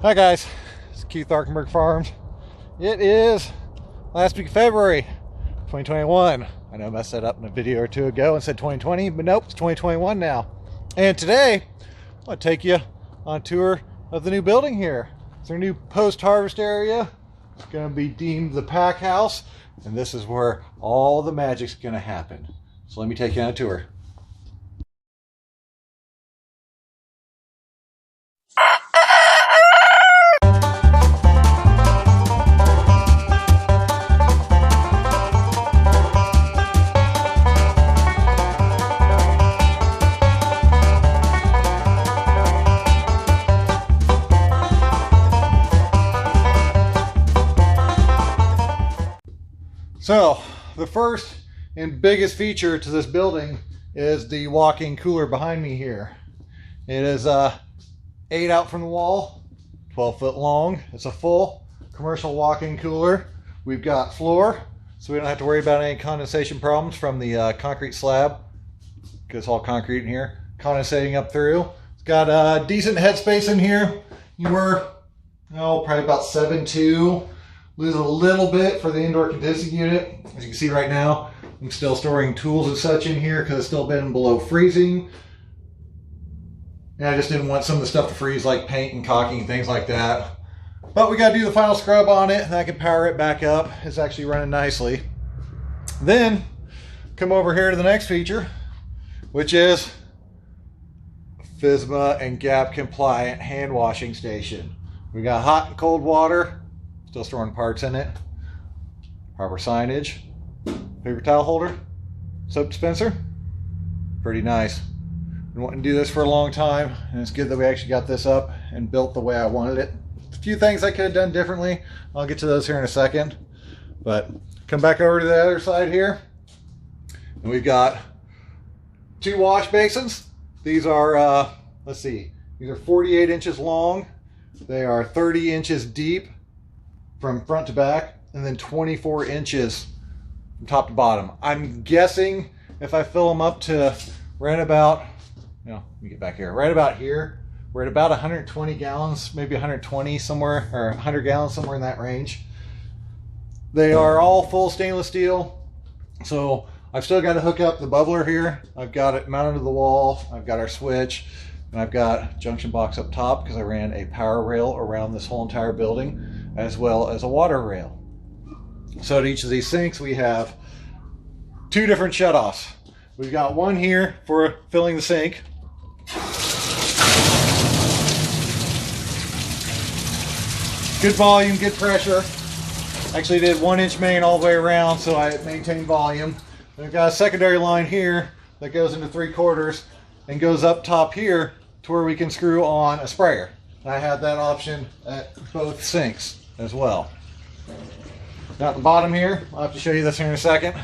Hi guys, it's Keith Arkenberg Farms. It is last week of February 2021. I know I messed that up in a video or two ago and said 2020, but nope, it's 2021 now. And today, I'm going to take you on a tour of the new building here. It's our new post-harvest area. It's going to be deemed the pack house, and this is where all the magic's going to happen. So let me take you on a tour. So, the first and biggest feature to this building is the walk-in cooler behind me here. It is 8 out from the wall, 12 foot long. It's a full commercial walk-in cooler. We've got floor, so we don't have to worry about any condensation problems from the concrete slab, because it's all concrete in here, condensating up through. It's got a decent headspace in here. You were, probably about 7'2". Lose a little bit for the indoor condensing unit. As you can see right now, I'm still storing tools and such in here because it's still been below freezing. And I just didn't want some of the stuff to freeze, like paint and caulking and things like that. But we got to do the final scrub on it, and I can power it back up. It's actually running nicely. Then come over here to the next feature, which is FSMA and GAP compliant hand washing station. We got hot and cold water. Still storing parts in it. Proper signage. Paper towel holder. Soap dispenser. Pretty nice. Been wanting to do this for a long time, and it's good that we actually got this up and built the way I wanted it. A few things I could have done differently. I'll get to those here in a second. But come back over to the other side here, and we've got 2 wash basins. These are, let's see, these are 48 inches long. They are 30 inches deep from front to back, and then 24 inches from top to bottom. I'm guessing if I fill them up to right about, let me get back here, right about here, we're at about 120 gallons, maybe 120 somewhere, or 100 gallons, somewhere in that range. They are all full stainless steel, so I've still got to hook up the bubbler here. I've got it mounted to the wall, I've got our switch, and I've got a junction box up top because I ran a power rail around this whole entire building, as well as a water rail. So at each of these sinks we have 2 different shutoffs. We've got one here for filling the sink. Good volume, good pressure. Actually did 1-inch main all the way around, so I maintain volume. And we've got a secondary line here that goes into 3/4 and goes up top here to where we can screw on a sprayer. And I have that option at both sinks as well. Now at the bottom here, I'll have to show you this here in a second.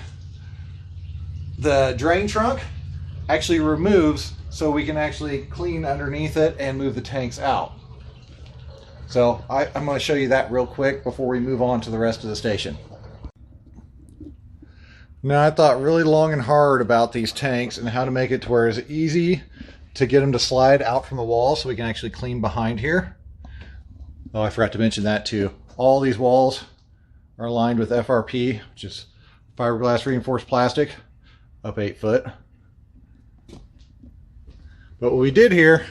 The drain trunk actually removes so we can actually clean underneath it and move the tanks out. So I'm going to show you that real quick before we move on to the rest of the station. Now I thought really long and hard about these tanks and how to make it to where it's easy to get them to slide out from the wall so we can actually clean behind here. Oh, I forgot to mention that too. All these walls are lined with FRP, which is fiberglass reinforced plastic, up 8 foot. But what we did here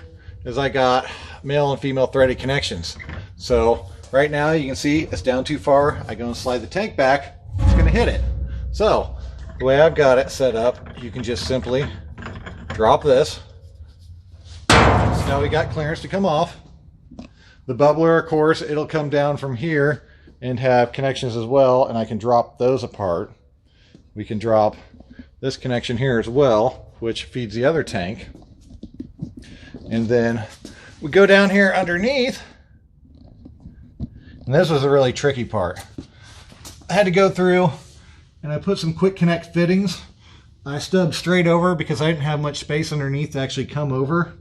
is I got male and female threaded connections. So right now you can see it's down too far. I go and slide the tank back, it's going to hit it. So the way I've got it set up, you can just simply drop this. So now we got clearance to come off. The bubbler, of course, it'll come down from here and have connections as well, and I can drop those apart. We can drop this connection here as well, which feeds the other tank. And then we go down here underneath, and this was a really tricky part. I had to go through and I put some quick connect fittings. I stubbed straight over because I didn't have much space underneath to actually come over.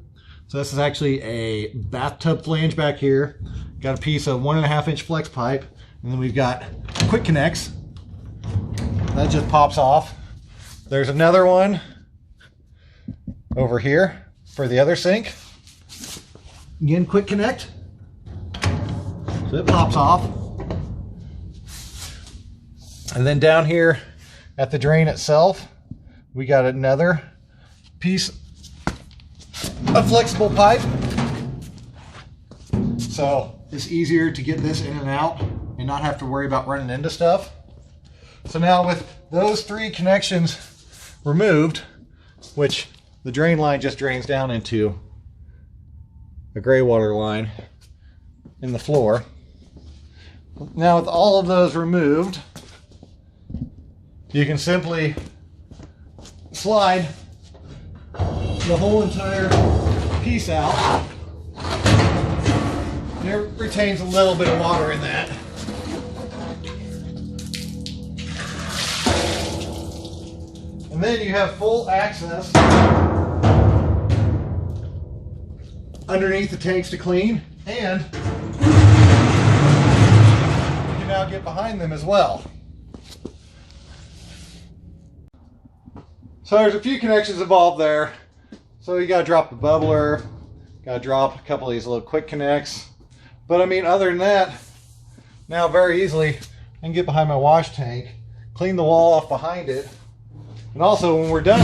So this is actually a bathtub flange back here. Got a piece of 1.5-inch flex pipe, and then we've got quick connects. That just pops off. There's another one over here for the other sink. Again, quick connect. So it pops off. And then down here at the drain itself, we got another piece of flexible pipe. So it's easier to get this in and out and not have to worry about running into stuff. So now with those three connections removed, which the drain line just drains down into a gray water line in the floor. Now with all of those removed, you can simply slide the whole entire piece out. And it retains a little bit of water in that. And then you have full access underneath the tanks to clean, and you can now get behind them as well. So there's a few connections involved there. So you gotta drop the bubbler, gotta drop a couple of these little quick connects. But I mean, other than that, now very easily I can get behind my wash tank, clean the wall off behind it, and also when we're done,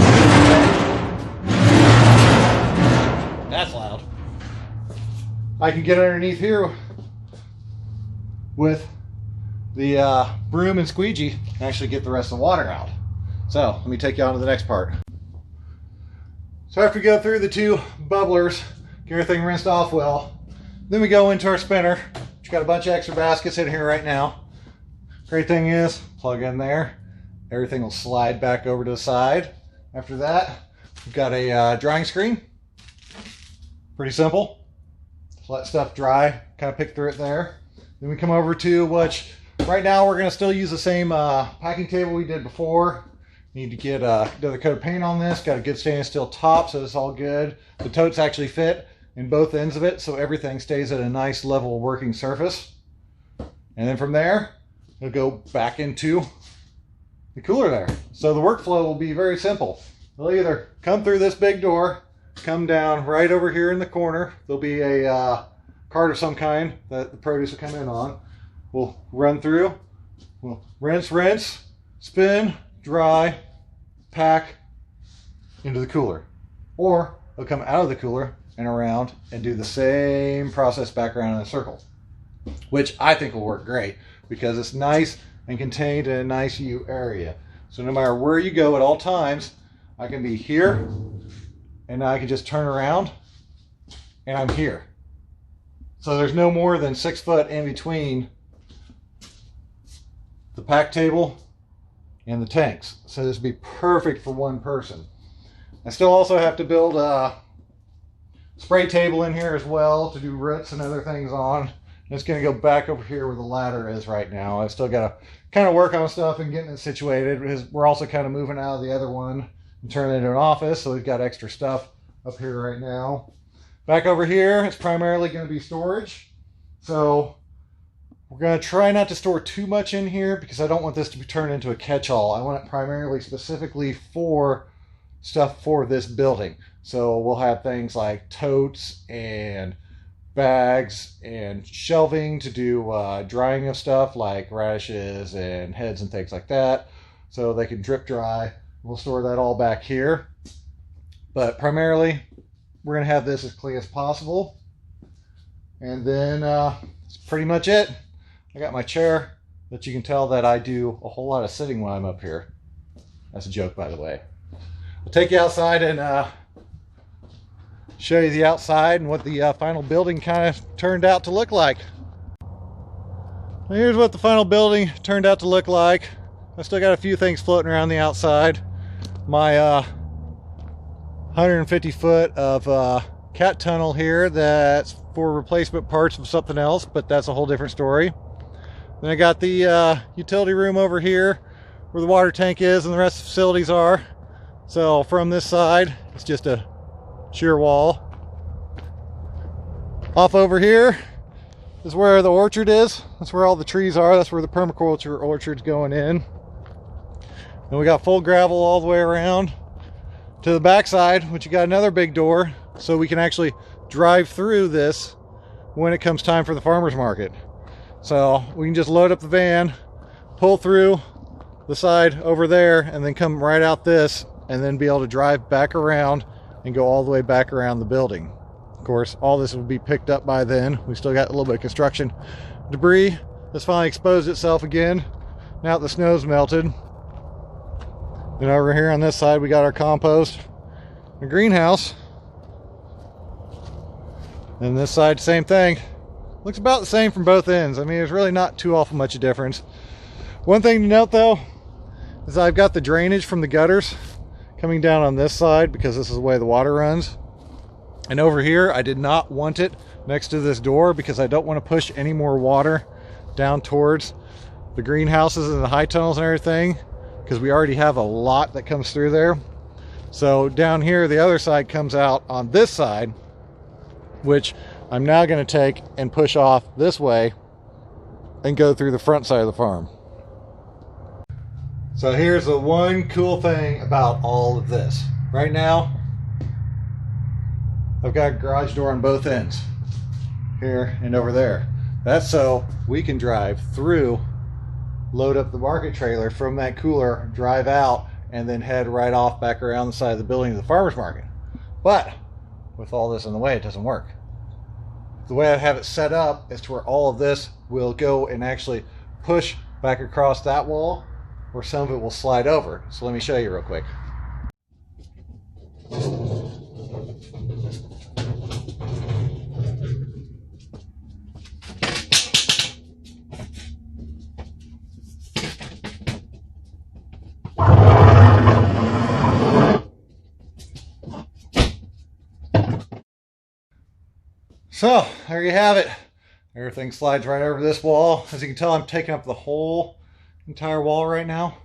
that's loud, I can get underneath here with the broom and squeegee and actually get the rest of the water out. So let me take you on to the next part. So after we go through the two bubblers, get everything rinsed off well, then we go into our spinner, which got a bunch of extra baskets in here right now. Great thing is, plug in there, everything will slide back over to the side. After that, we've got a drying screen. Pretty simple. Just let stuff dry, kind of pick through it there. Then we come over to which, right now we're going to still use the same packing table we did before. Need to get another coat of paint on this. Got a good stainless steel top, so it's all good. The totes actually fit in both ends of it, so everything stays at a nice level working surface. And then from there, it'll go back into the cooler there. So the workflow will be very simple. They'll either come through this big door, come down right over here in the corner. There'll be a cart of some kind that the produce will come in on. We'll run through, we'll rinse, spin, dry, pack into the cooler. Or they'll come out of the cooler and around and do the same process back around in a circle, which I think will work great because it's nice and contained in a nice U area. So no matter where you go at all times, I can be here and I can just turn around and I'm here. So there's no more than 6 foot in between the pack table and the tanks. So this would be perfect for one person. I still also have to build a spray table in here as well to do roots and other things on. And it's going to go back over here where the ladder is right now. I've still got to kind of work on stuff and getting it situated because we're also kind of moving out of the other one and turning it into an office. So we've got extra stuff up here right now. Back over here, it's primarily going to be storage. So we're going to try not to store too much in here because I don't want this to be turned into a catch-all. I want it primarily specifically for stuff for this building. So we'll have things like totes and bags and shelving to do drying of stuff like radishes and heads and things like that. So they can drip dry. We'll store that all back here. But primarily, we're going to have this as clean as possible. And then that's pretty much it. I got my chair that you can tell that I do a whole lot of sitting when I'm up here. That's a joke, by the way. I'll take you outside and show you the outside and what the final building kind of turned out to look like. Here's what the final building turned out to look like. I still got a few things floating around the outside. My 150 foot of cat tunnel here that's for replacement parts of something else, but that's a whole different story. Then I got the utility room over here where the water tank is and the rest of the facilities are. So from this side, it's just a sheer wall. Off over here is where the orchard is. That's where all the trees are. That's where the permaculture orchard's going in. And we got full gravel all the way around to the backside, which you got another big door, so we can actually drive through this when it comes time for the farmer's market. So we can just load up the van, pull through the side over there, and then come right out this, and then be able to drive back around and go all the way back around the building. Of course, all this will be picked up by then. We still got a little bit of construction debris that's finally exposed itself again now that the snow's melted. Then over here on this side, we got our compost, the greenhouse. And this side, same thing. Looks about the same from both ends. I mean, there's really not too awful much of a difference. One thing to note though, is I've got the drainage from the gutters coming down on this side because this is the way the water runs. And over here, I did not want it next to this door because I don't want to push any more water down towards the greenhouses and the high tunnels and everything, because we already have a lot that comes through there. So down here, the other side comes out on this side, which I'm now going to take and push off this way and go through the front side of the farm. So here's the one cool thing about all of this. Right now, I've got a garage door on both ends, here and over there. That's so we can drive through, load up the market trailer from that cooler, drive out, and then head right off back around the side of the building to the farmer's market. But with all this in the way, it doesn't work. The way I have it set up is to where all of this will go and actually push back across that wall, or some of it will slide over. So let me show you real quick. So there you have it. Everything slides right over this wall. As you can tell, I'm taking up the whole entire wall right now.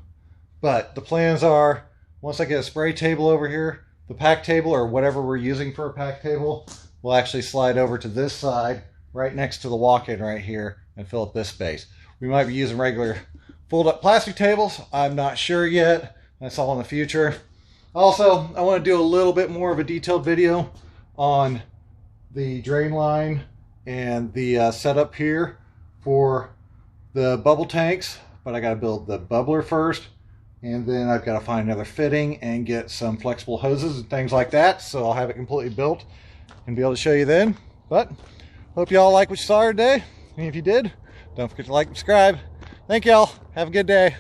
But the plans are, once I get a spray table over here, the pack table or whatever we're using for a pack table will actually slide over to this side right next to the walk-in right here and fill up this space. We might be using regular fold-up plastic tables. I'm not sure yet. That's all in the future. Also, I want to do a little bit more of a detailed video on the drain line and the setup here for the bubble tanks, but I got to build the bubbler first, and then I've got to find another fitting and get some flexible hoses and things like that, so I'll have it completely built and be able to show you then. But hope y'all like what you saw today, and if you did, don't forget to like and subscribe. Thank y'all. Have a good day.